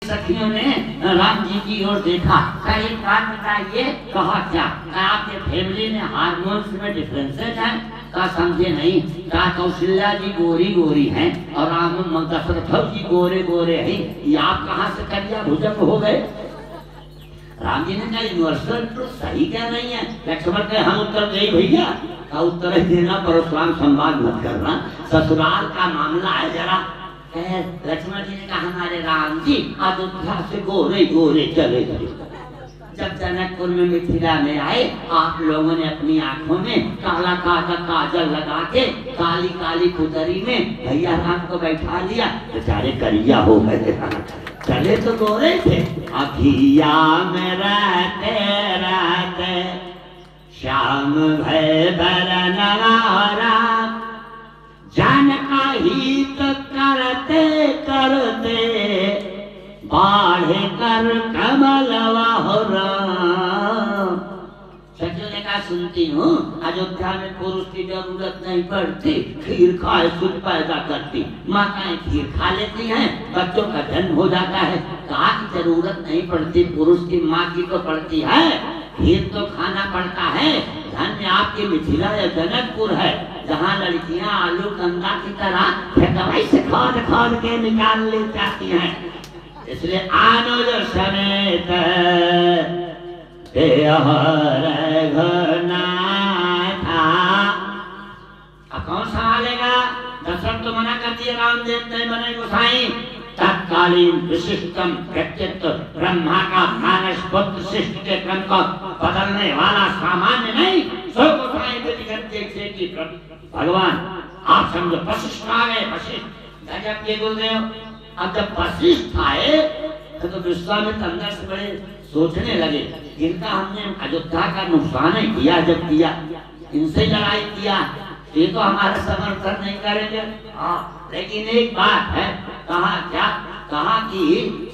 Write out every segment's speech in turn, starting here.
सखियों ने राम जी की ओर देखा, कहा एक बात बताइए। कहा क्या? कहा आपके फैमिली में हार्मोन्स में डिफरेंसेस हैं? कहा समझे नहीं। कहा कौशल्या जी गोरी गोरी हैं और राम दशरथ जी गोरे गोरे हैं, ये आप कहाँ से कन्या भुजंग हो गए? राम जी ने कहा यूनिवर्सल ट्रुथ सही क्या नहीं है? लक्ष्मण कहे हम उत्तर दे भैया। का उत्तर ही देना, परशुराम संवाद मत करना, ससुराल का मामला है जरा। लक्ष्मण जी ने कहा हमारे राम जी अयोध्या से गोरे गोरे चले गए। जब जनकपुर में मिथिला में आए, आप लोगों ने अपनी आंखों में काला काला काजल लगा के काली काली पुतरी में भैया राम को बैठा लिया, बेचारे करिया हो गए। चले तो गोरे थे। अभिया में रहते रहते श्याम भय बरनवारा, जन का हित करते करते बाढ़े कर कमलवा हो राम। सखियों ने कहा सुनती हूँ अयोध्या में पुरुष की जरूरत नहीं पड़ती, खीर खाए सुख पैदा करती, माताएं खीर खा लेती हैं, बच्चों का जन्म हो जाता है। कहा की जरूरत नहीं पड़ती, पुरुष की माँ की तो पड़ती है, खीर तो खाना पड़ता है। धन्य आपकी मिथिला या जनकपुर है, जहाँ लड़कियाँ आलू कंदा की तरह फेंकवाई से खोद खोद के निकाल ले जाती हैं। इसलिए अनुज समेत अब कौन संभालेगा? दशरथ तो मना कर दिया, राम देखते बने गोसाई। तत्कालीन विशिष्टम व्यक्तित्व ब्रह्मा का मानस पुत्र शिष्ट के क्रम को बदलने वाला सामान्य नहीं, सो गोसाई की भगवान आप समझो। वशिष्ठ आ गए, वशिष्ठ गजब के गुरुदेव। अब जब वशिष्ठ आए तो विश्वामित्र अंदर से बड़े सोचने लगे, इनका हमने अयोध्या का नुकसान ही किया, जब किया इनसे लड़ाई किया, ये तो हमारा समर्थन नहीं करेंगे। लेकिन एक बात है, कहा क्या? कहा कि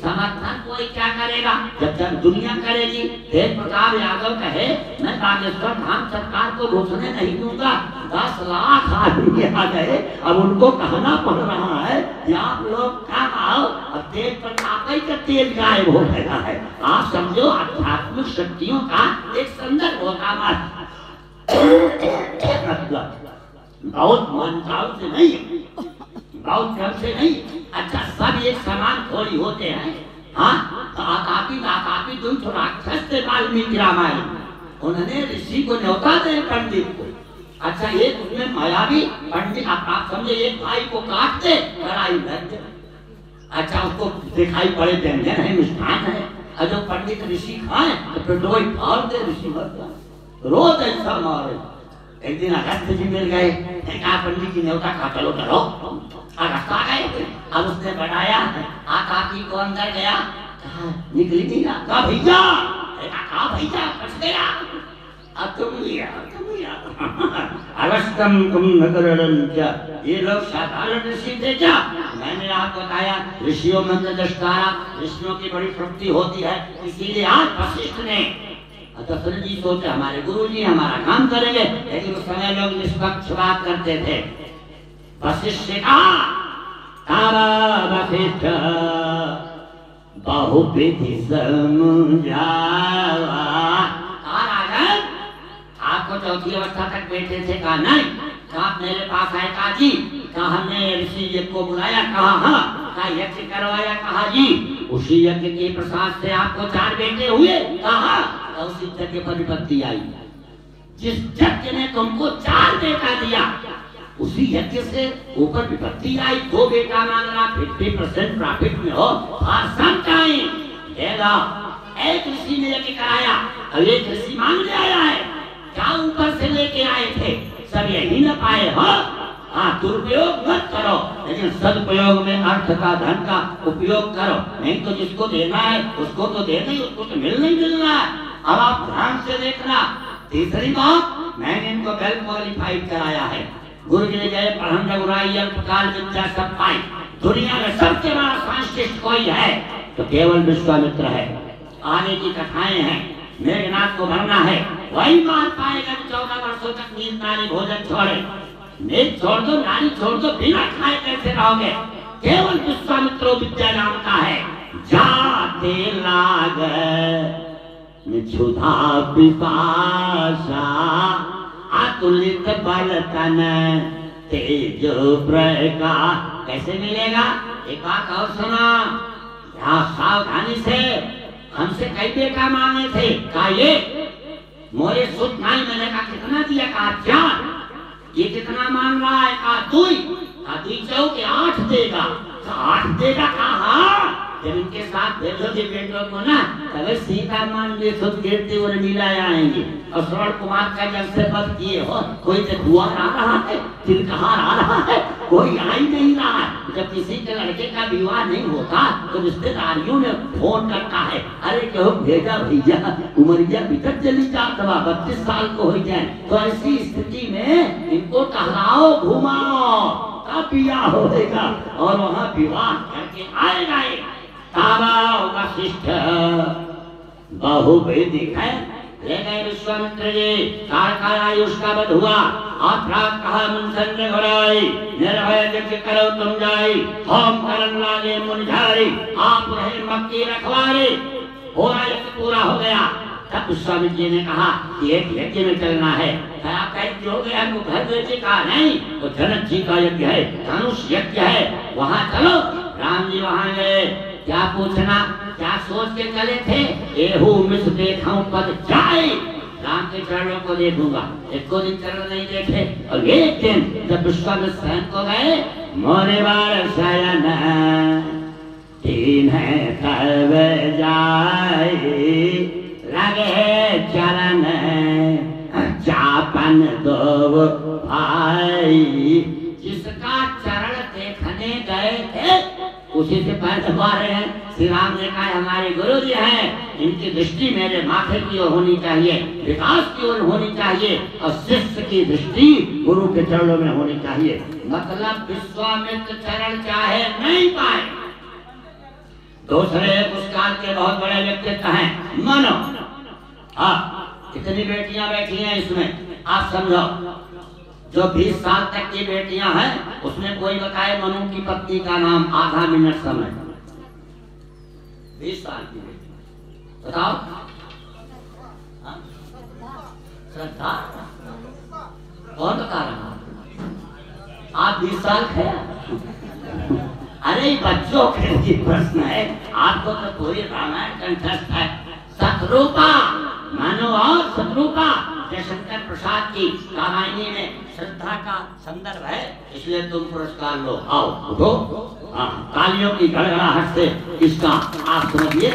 समर्थन कोई क्या करेगा जब तक दुनिया करेगी। तेज प्रताप यादव कहे मैं बागेश्वर धाम सरकार को घोषणे नहीं दूंगा। 10 लाख आदमी आ गए, अब उनको कहना पड़ रहा है कि आप लोग क्या आओ। अब तेज प्रताप ही का तेज गायब हो गया है। आप समझो आध्यात्मिक शक्तियों का एक संदर्भ होता है, बहुत मनचाव से नहीं, बहुत क्रम से नहीं। अच्छा सब एक समान थोड़ी होते हैं। हाँ आकापी तुम तो राक्षस थे वाल्मीकि रामायण, उन्होंने ऋषि को न्योता दे पंडित को। अच्छा एक उसमें मायावी पंडित, आप समझे एक भाई को काटते लड़ाई लड़ते। अच्छा उसको दिखाई पड़े व्यंजन है, मिष्ठान है, और जो पंडित ऋषि खाए तो फिर दो फाड़ दे, ऋषि मर जाए। रोज ऐसा मारे। एक दिन अगस्त जी मिल गए, पंडित जी न्योता खा, चलो चलो रास्ता गए। अब उसने बढ़ाया, आकाकी को अंदर गया, निकली नहीं ना, कहा भैया, कहा भैया बच गया। अब तुम लिया अवस्तम तुम नगरन क्या, ये लोग साधारण ऋषि थे क्या? मैंने आपको बताया ऋषियों में ऋषियों की बड़ी शक्ति होती है, इसीलिए आज वशिष्ठ ने दशरथ जी सोचे हमारे गुरु जी हमारा काम करेंगे, लेकिन उस समय लोग निष्पक्ष बात करते थे। वशिष्ठ का वशिष्ठ बहुविधि समझावा। आपको चौथी अवस्था तक बैठे थे, कहा नहीं, आप मेरे पास आए, कहा जी, कहा हमने ऋषि यज्ञ को बुलाया, कहा हाँ, कहा यज्ञ करवाया, कहा जी, उसी यज्ञ के प्रसाद से आपको 4 बेटे हुए, कहा उस यज्ञ पर विपत्ति आई। जिस यज्ञ ने तुमको 4 बेटा दिया, उसी यज्ञ से ऊपर विपत्ति आई। 2 बेटा मांगना 50% प्रॉफिट में हो, एक ऋषि ने यज्ञ कराया, अब एक ऋषि मांगने आया है, क्या ऊपर से लेके आए थे, सब यही न पाए हो। हाँ दुरुपयोग मत करो, लेकिन सदुपयोग में अर्थ का धन का उपयोग करो, नहीं तो जिसको देना है उसको तो देना ही, उसको तो मिलना है। अब आप ध्यान से देखना। तीसरी बात, मैंने इनको वेल क्वालिफाइड कराया है। गुरु जी ने गए पढ़न रघुराई अल्पकाल विद्या सब पाई। दुनिया में सबसे बड़ा साइंटिस्ट कोई है तो केवल विश्वामित्र है। आने की कथाएं हैं, मेघनाथ को भरना है, वही मान पाएगा 14 वर्षों तक नींद नारी भोजन छोड़े। नींद छोड़ दो, नारी छोड़ दो, बिना खाए कैसे रहोगे? केवल विश्वामित्र विद्या जानता है। जा ते लाग क्षुधा पिपासा अतुलित बल तन तेज प्रकाश। कैसे मिलेगा? एक बात और सुना, सावधानी से। हमसे कई बेटा मांगे थे, कहा ये मोरे सुत नहीं। मैंने कहा कितना दिया? कहा 4। ये कितना मांग रहा है? कहा 2। कहा 2 चौ के 8 देगा। 8 देगा? कहा जब इनके साथ भेजोगे बेटों को ना, तब सीता मान ली सुत गिरते और नीला आएंगे। और श्रवण कुमार का जब से पद किए हो, कोई जखुआर आ रहा है, तिलकहार आ रहा है, कोई आ ही नहीं रहा है। जब किसी के लड़के का विवाह नहीं होता तो रिश्तेदारियों ने फोन करता है, अरे क्यों भेजा भैया, उमरिया बीतत चली जात 32 साल को हो जाए। तो ऐसी स्थिति में इनको टहलाओ घुमाओ, तब विवाह होगा और वहाँ विवाह करके आएगा। वशिष्ठ बहुवेदिक है, ले गए विश्वामित्र जी। काल आयुष का वध हुआ और प्रात कहा मुनसन ने घोड़ाई, निर्भय यज्ञ करो तुम जाई, होम करन लागे मुनिझारी, आप रहे मक्की रखवारे। पूरा हो गया। तब विश्वामित्र जी ने कहा एक यज्ञ में चलना है। हो गया मुखर्जी का नहीं, तो जनक जी का यज्ञ है, धनुष यज्ञ है, वहाँ चलो। राम जी वहाँ गए। क्या पूछना, क्या सोच के चले थे? एहू मिस देखा पद जाए, राम के चरणों को देखूंगा। एक को दिन चरण नहीं देखे। और एक दिन जब विश्वामित्र सहन को गए, मोरे बार शयन तीन है तब जाए, लगे चरण चापन दो भाई। जिसका चरण देखने गए थे उसी से पैर दबा रहे हैं। श्री राम ने कहा हमारे गुरु जी हैं, इनकी दृष्टि मेरे माथे की ओर होनी चाहिए, विकास की ओर होनी चाहिए, और शिष्य की दृष्टि गुरु के चरणों में होनी चाहिए। मतलब विश्वामित्र चरण चाहे नहीं पाए। दूसरे उस काल के बहुत बड़े व्यक्तित्व हैं मनु। कितनी बेटियां बैठी हैं इसमें, आप समझो। जो 20 साल तक की बेटियां हैं, उसमें कोई बताए मनु की पत्नी का नाम, आधा मिनट समय। 20 साल की बेटी बताओ। श्रद्धा कौन बता रहा? आप 20 साल है? अरे बच्चों के लिए प्रश्न है, आपको तो पूरी रामायण कंठस्थ है। शत्रुपा, मनु और शत्रुपा, जयशंकर प्रसाद की रामायणी में श्रद्धा का संदर्भ है, इसलिए तुम पुरस्कार लो। आओ उठो। तालियों की गड़गड़ाहट से इसका आप समझिए,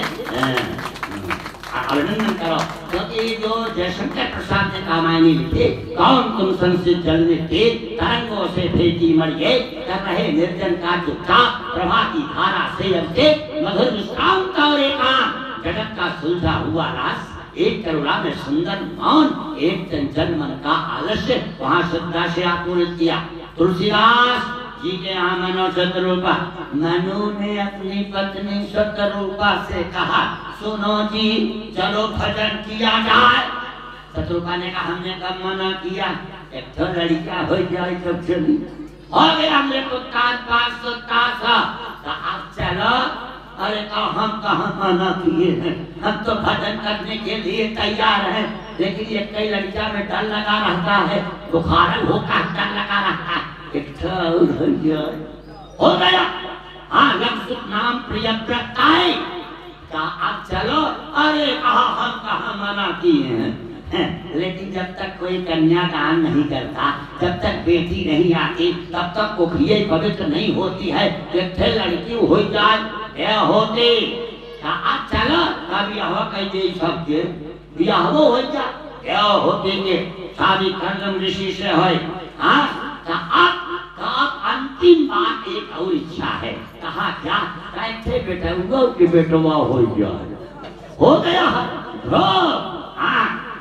अभिनंदन करो। क्योंकि जो जयशंकर प्रसाद ने रामायणी लिखी, कौन तुम संसित जल में थे, तरंगों से भेजी मरिए, कर रहे निर्जन का चुपता, प्रभा की धारा से अबके मधुर विश्राम का और एकांत, जगत का सुलझा हुआ रास, एक करुणा में सुंदर मौन, एक चंचल मन का आलस्य, वहाँ श्रद्धा से आपूर्त किया। तुलसीदास जी के यहाँ मनो शत्रुपा, मनु ने अपनी पत्नी शत्रुपा से कहा, सुनो जी चलो भजन किया जाए। शत्रुपा ने कहा हमने कब मना किया, एक तो लड़का हो जाए तब चली। हो गया हमने पुत्कार पास सुता था, तो आप चलो। अरे हम कहाँ मना किए हैं, हम तो भजन करने के लिए तैयार हैं, लेकिन ये कई लड़कियां में डर लगा रहता है, बुखार होकर डर लगा रहता है। हो गया। हाँ लक्ष्य नाम प्रिय प्रताए, आप चलो। अरे कहा हम कहाँ मना किए हैं, लेकिन जब तक कोई कन्यादान नहीं करता, जब तक बेटी नहीं आती, तब तक कुखिये पवित्र नहीं होती है। एक लड़की हो जाए होती, आप चलो तब यह कह दे सबके ब्याह हो जाए होती के शादी कर्म ऋषि से है। हाँ आप अंतिम बात एक और इच्छा है, कहा क्या कैसे बेटा हुआ कि बेटवा हो जाए। हो गया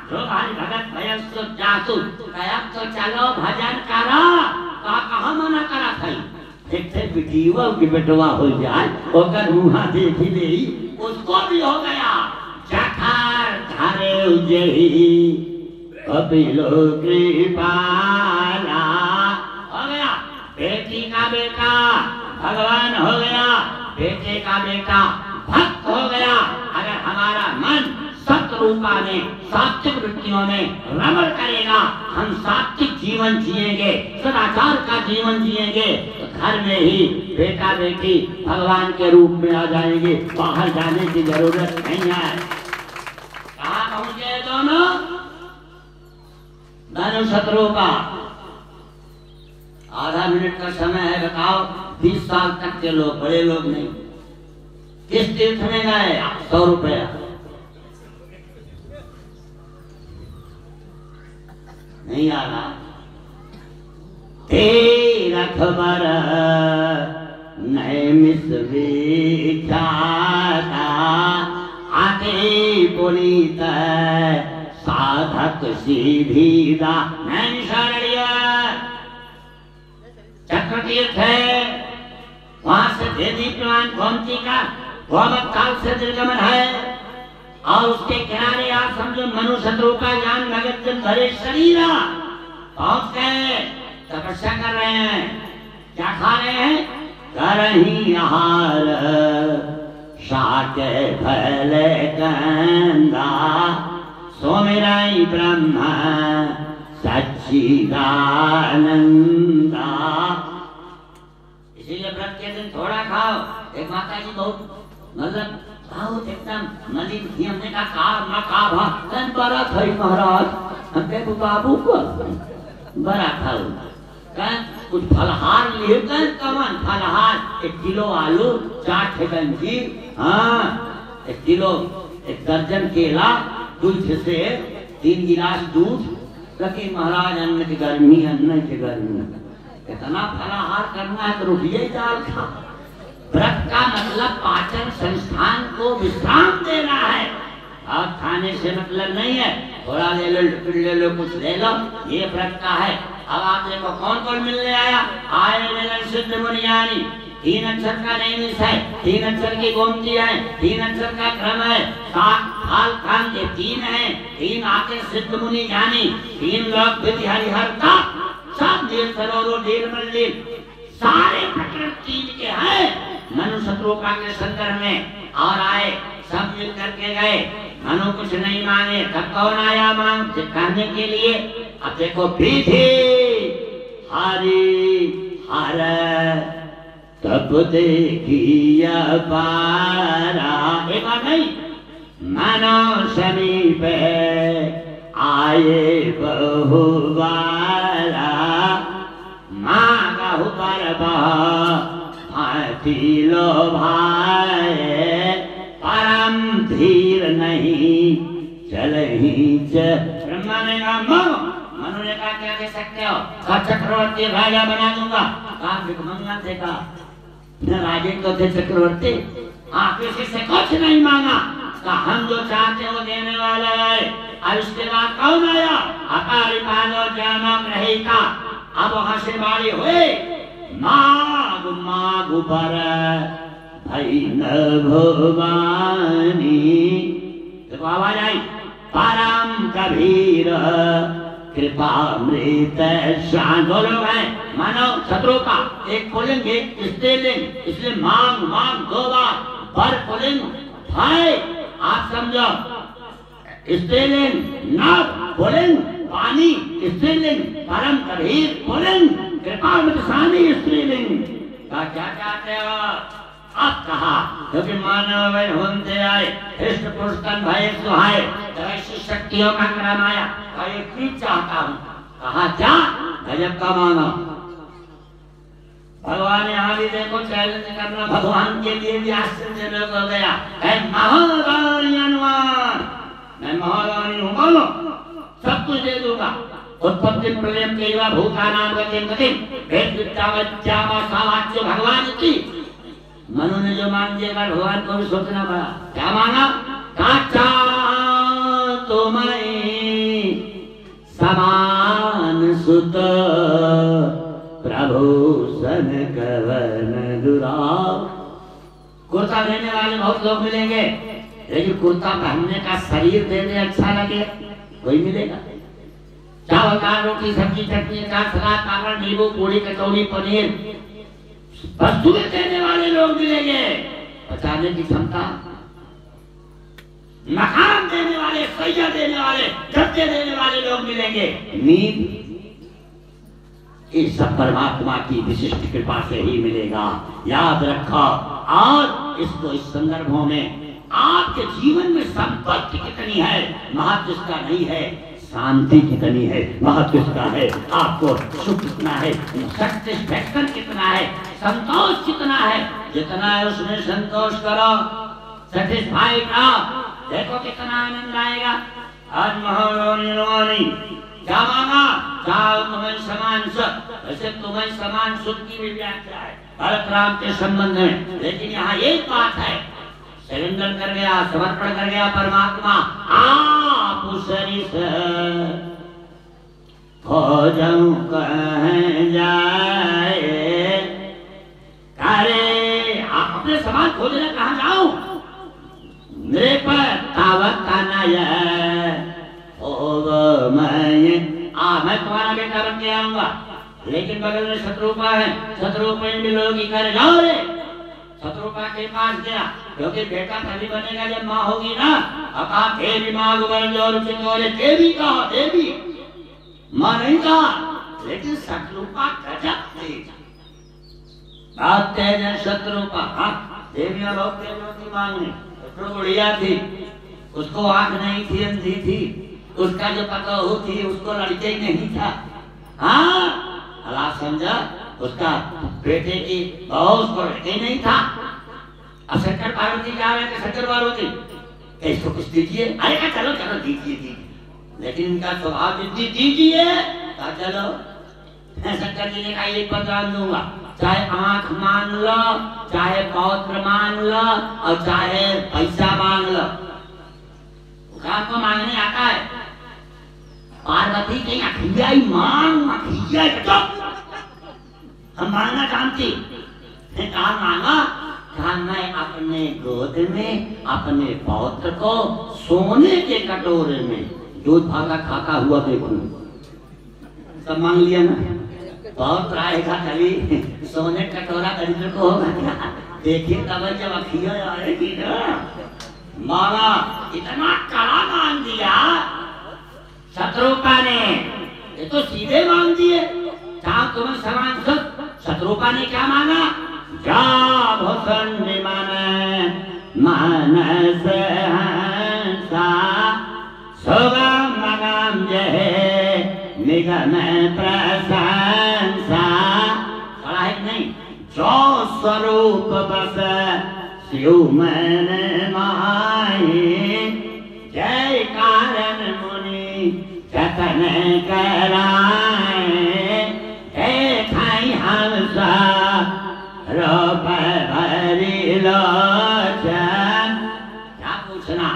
जो भाई भगत भयसु जासु, तो चलो भजन करो। कहाँ मना करा था, देखते बेटीवा की बेटवा हो जाए, ओकर मुहा देख ले, उसको भी हो गया। जठार धारे उजही कपिलो कृपाला, हो गया। बेटी का बेटा भगवान हो गया, बेटे का बेटा भक्त हो गया। स्वरूपा में सात्विक वृत्तियों में रमण करेगा, हम सात्विक जीवन जिएंगे, सदाचार का जीवन जिएंगे, तो घर में ही बेटा बेटी भगवान के रूप में आ जाएंगे, बाहर जाने की जरूरत नहीं है। कहाँ पहुंचे दोनों? धनु शत्रुपा। आधा मिनट का समय है, बताओ 20 साल तक के लोग, बड़े लोग नहीं, किस तीर्थ में गए? 100 रुपया नहीं आ रहा। तेरा खबर नैमिष विख्याता आते पुनीत साधक सीधीदा नैमिषारण्य चक्र तीर्थ है, वहां से देदीप्यमान गोमती का गोमत काल से निर्गमन है, और उसके किनारे आप समझो मनु शत्रु का ज्ञान नगद जन भरे शरीर पहुंच गए, तपस्या कर रहे हैं। क्या खा रहे हैं? करही आहार शाके फले कंदा सोमिराई ब्रह्म सच्चिदानंदा। इसीलिए व्रत के दिन थोड़ा खाओ। एक माता जी बहुत मतलब बहुत एकदम मलिन थी, हमने कहा ना खा भान बड़ा था महाराज, हमने बाबू को बड़ा था, कुछ फलहार लिए कमान फलहार, 1 किलो आलू, 4 ठेगन जीर, हाँ 1 किलो 1 दर्जन केला, दूध से 3 गिलास दूध, लकी महाराज अन्न की गर्मी, अन्न की गर्मी, इतना फलाहार करना है तो रोटियां ही दाल खा। व्रत का मतलब पाचन संस्थान को विश्राम देना है, और खाने से मतलब नहीं है थोड़ा ले लो फिर ले लो कुछ ले लो, ये व्रत का है। अब आप देखो कौन कौन मिलने आया, आए मिलन सिद्ध मुनियानी, 3 अक्षर का नैमिष है, 3 अक्षर की गोमती है, 3 अक्षर का क्रम है, 7 फाल खान के 3 है, 3 आके सिद्ध मुनि ज्ञानी, 3 लोग विधि हरिहर का सब नील सरोवर नीलमल नील सारे प्रकरण 3 के हैं मनु शत्रुपा के संदर्भ में, और आए सब मिल करके गए। मनु कुछ नहीं माने, तब कौन आया मांग कहने के लिए? अब देखो विधि हरि हर तब देखिया पारा, एक बार नहीं मनो समीप आए बहुबारा, माँ कहु पर लो भाए परम धीर नहीं चलही ब्रह्मा ने कहा मनु ने कहा क्या कह सकते हो? चक्रवर्ती राजा बना दूंगा। कहा भिखमंगा थे, कहा राजे तो थे चक्रवर्ती, किसी से कुछ नहीं मांगा, कहा हम जो चाहते हैं वो देने वाला है। और उसके बाद कौन आया? अकाली पालो जानक रहेगा। अब वहां से बारी हुई मागु मागु पर भई न भवानी, देखो आवाज आई, परम कबीर कृपामृत शान। दो लोग हैं मानो शत्रुपा, एक पुलिंग एक स्त्रीलिंग, इसलिए मांग मांग 2 बार, पर पुलिंग भाई आप समझो, स्त्रीलिंग नाग पुलिंग, पानी स्त्रीलिंग, परम कबीर पुलिंग, कृपामृत शानी स्त्रीलिंग। क्या चाहते हो? अब कहा क्योंकि मानव होते आए हृष्ट पुष्टन भय सुहाए, ऐसी शक्तियों का क्रम आया, एक चाहता हूँ। कहा जा गजब का मानो भगवान, यहाँ भी देखो चैलेंज करना भगवान के लिए भी आश्चर्यजनक हो गया। महारानी अनुमान, मैं महारानी हूँ, बोलो सब कुछ दे दूंगा। उत्पत्ति प्रलय केवा भूतानां गतिं गतिं वेद विद्या वज्जामा सावाच्य भगवान की। मनु ने जो मांग दिया भगवान को भी सोचना पड़ा। क्या मांगा? काचा तुम्हें समान सुत प्रभु सन कवन दुराव। कुर्ता देने वाले बहुत लोग मिलेंगे, लेकिन कुर्ता पहनने का शरीर देने अच्छा लगे कोई मिलेगा? चावल दाल रोटी सब्जी चटनी अचार सलाद पापड़ नींबू पूरी कचौड़ी पनीर वस्तुएं देने वाले लोग मिलेंगे। बचाने की क्षमता मकान देने वाले, सैया देने वाले, गद्दे देने वाले लोग मिलेंगे। नींद इस सब परमात्मा की विशिष्ट कृपा से ही मिलेगा, याद रखो। और इसको इस संदर्भों में आपके जीवन में संपत्ति कितनी है महत्व इसका नहीं है, शांति कितनी है महत्व इसका है। आपको सुख कितना है, सेटिस्फैक्शन कितना है, संतोष कितना है, जितना है उसमें संतोष करो, सेटिस्फाई करो, देखो कितना आनंद आएगा। आज महारानी क्या मांगा, चाहो तुम्हें समान सुख, वैसे तुम्हें समान सुख की भी व्याख्या है भरत राम के संबंध में, लेकिन यहाँ एक बात है, सरेंडर कर गया, समर्पण कर गया परमात्मा, आप सरिस खोजऊं कहीं जाए, अरे आप अपने समान खोजने कहाँ जाऊं, मेरे पर तावत ताना मैं तुम्हारा बेटा बन के आऊंगा, लेकिन बगल में शत्रुपा है, शत्रुपा भी लोग कर जाओ रे, शत्रुपा के पास गया, क्योंकि बेटा तभी बनेगा जब माँ होगी ना। अब आप भी माँ बन जाओ, देवी कहा, देवी माँ नहीं कहा, लेकिन शत्रुपा गजब थी, बहुत तेज है शत्रुपा। हाँ, देवियां बहुत तेज होती मांगने, तो बुढ़िया थी, उसको आंख नहीं थी, अंधी थी, उसका जो पतोहू थी उसको लड़के ही नहीं था। हाँ, अल्लाह समझा, उसका बेटे की बहू उसको लड़के ही नहीं था। अब शंकर पार्वती जा रहे थे, शंकर पार्वती इसको कुछ दीजिए, अरे क्या चलो चलो दीजिए दीजिए, लेकिन इनका स्वभाव दीजिए, चलो शंकर जी ने कहा एक वरदान दूंगा, चाहे आंख मान लो, चाहे पौत्र मान लो, और चाहे पैसा मांग लो, को मांगने आता है। पार्वती के अखिया ही मांग, अखिया हम मांगना जानती, कहा मांगा, कहा मैं अपने गोद में अपने पौत्र को सोने के कटोरे में दूध भागा खाता हुआ देखूं। सब मांग लिया ना, पौत्र आएगा कभी सोने कटोरा दरिद्र को होगा क्या, देखिए तब जब अखिया आएगी ना। मांगा, इतना कड़ा मांग दिया शत्रुपा ने, ये तो सीधे मांग दिए, चाहो तुम्हें समान सुख। शत्रुपा ने क्या मांगा, जा भूषण मानस हंसा सुगम मगम जय निगम प्रशंसा, खड़ा है नहीं, जो स्वरूप बस शिव मन माही, जय कारण मुनि जतन कराए, खाई हम रूप भरी लोचन। क्या पूछना,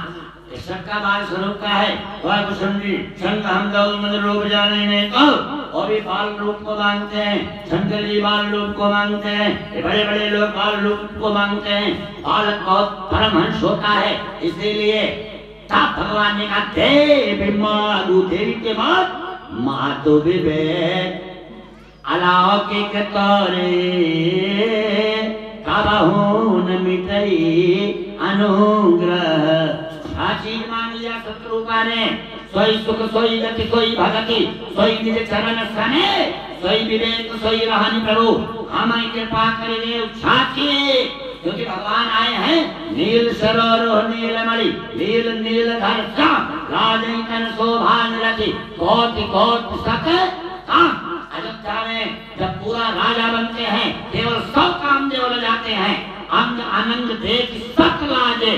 इस सबका बाल स्वरूप का है, वह जी संग हम गौ रूप जाने नहीं को, और भी बाल रूप को मांगते हैं, शंकर जी बाल रूप को मांगते हैं, बड़े बड़े लोग बाल रूप को मांगते हैं। बालक बहुत परमहंस होता है, इसीलिए तब भगवान ने कहा देवी माधु, देवी के बाद माधु विवेक अलौकिक तोरे कबहून मिटई अनुग्रह। चीज मांग लिया शत्रुपा ने, सोई सुख सोई गति सोई भगति, सोई निज चरण सने, सोई विवेक सोई रहनि प्रभु, हमें कृपा करिए छाछिए, क्योंकि भगवान आए हैं नील सरोवर नीलमणि, नील नील धर राजन शोभा निरति, कोटि कोटि सक अयोध्या में जब पूरा राजा बनते हैं, केवल 100 कामदेव ले जाते हैं, अंग आनंद देख सक लाजे,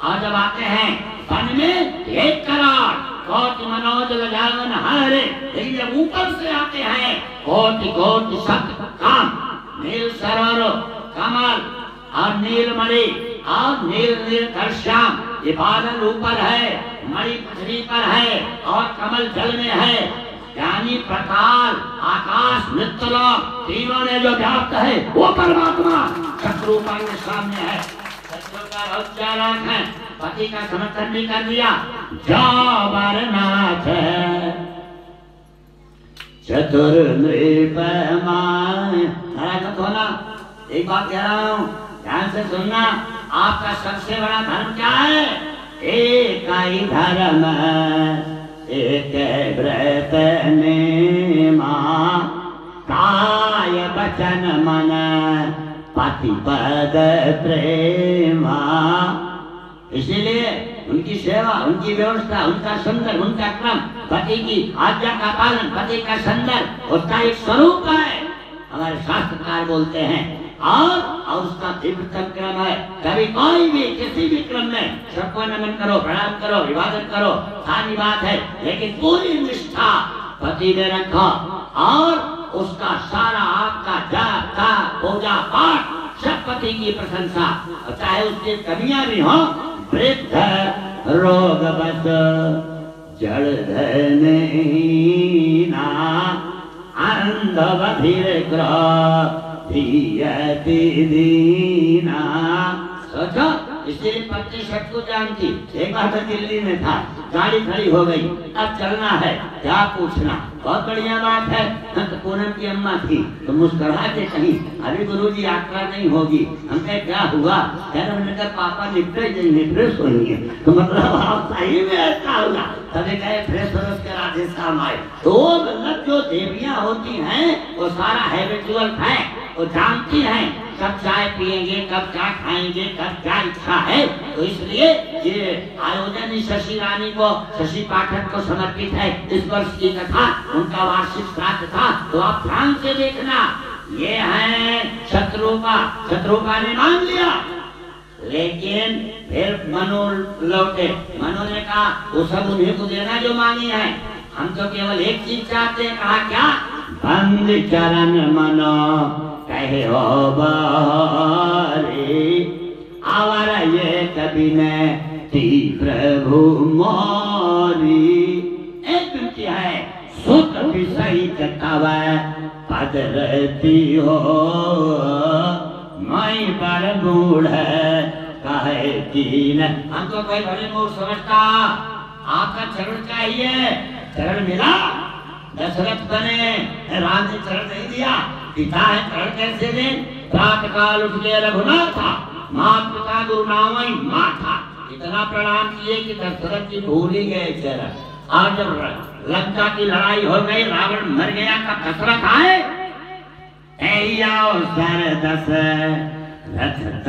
और जब आते हैं वन में 1 करोड़ कोटि मनोज लजावन हरे, लेकिन जब ऊपर से आते हैं कोटि कोटि सक काम, नील सरोवर कमल और नीलमणि और नील नील घनश्याम, ये बादल ऊपर है, मणि पृथ्वी पर है और कमल जल में है, यानी प्रकाश आकाश नित्यलोक तीनों ने जो व्याप्त है वो परमात्मा शत्रुपा के सामने है। शत्रुपा बहुत चालाक है, पति का समर्थन भी कर दिया, जाओ नाथ चतुर होना। एक बात कह रहा हूँ, ध्यान से सुनना, आपका सबसे बड़ा धर्म क्या है? एक ही धर्म एक व्रत नेमा, काय वचन मन पतिपद प्रेमा। इसीलिए उनकी सेवा, उनकी व्यवस्था, उनका सुंदर, उनका क्रम, पति की आज्ञा का पालन, पति का सुंदर उसका एक स्वरूप है, हमारे शास्त्रकार बोलते हैं। और उसका दिव्यतम क्रम है। कभी कोई भी किसी भी क्रम में सबको नमन करो, प्रणाम करो, विवादन करो, सारी बात है, लेकिन पूरी निष्ठा पति में रखो और उसका सारा आपका जाप ताप पूजा पाठ सब पति की प्रशंसा, चाहे उसकी कमियां भी हो। वृद्ध रोग बस जड़ धनहीना, अंध बधिर धीयति दीना। सोचो, इसलिए पत्नी सबको जानती। एक बार तो दिल्ली में था, गाड़ी खड़ी हो गई, अब चलना है, क्या पूछना, बहुत बढ़िया बात है। तो पूनम की अम्मा थी तो मुस्कुरा के कहीं, अभी गुरुजी यात्रा नहीं होगी। हम कहे क्या हुआ? मैंने कहा पापा निपटे फ्रेश होंगे। तो मतलब आप सही में ऐसा होगा। तभी कहे फ्रेश हो के राधेश्याम आए। तो मतलब जो देवियां होती हैं वो सारा हैबिचुअल है, वो जानती हैं कब चाय पिएंगे, कब क्या खाएंगे, कब क्या इच्छा है। तो इसलिए ये आयोजन ही शशि रानी को, शशि पाठक को समर्पित है। इस वर्ष की कथा उनका वार्षिक श्राद्ध था। तो आप ध्यान से देखना, ये है शत्रुपा ने मान लिया, लेकिन फिर मनु लौटे। मनु ने कहा वो सब उन्हीं को देना जो मांगी है, हम तो केवल एक चीज चाहते हैं। कहा क्या? बंद चरण मनो कहे हो बारे, आवर ये कभी न ती प्रभु मोरी। एक विनती है, सुत विषय तव पद रहती हो, मैं बड़ मूढ़ कहे कीन। हमको कोई बड़े मूढ़ समझता, आपका चरण चाहिए, चरण मिला। दशरथ बने, राम ने चरण नहीं दिया, पिता है चरण कैसे दे? प्रातः काल उठ के रघुनाथ था, माता पिता गुरु नामई माथा, इतना प्रणाम किए कि दशरथ जी भूल ही गए चरण। और जब लंका की लड़ाई हो गई, रावण मर गया, तब दशरथ आए, सर दशरथ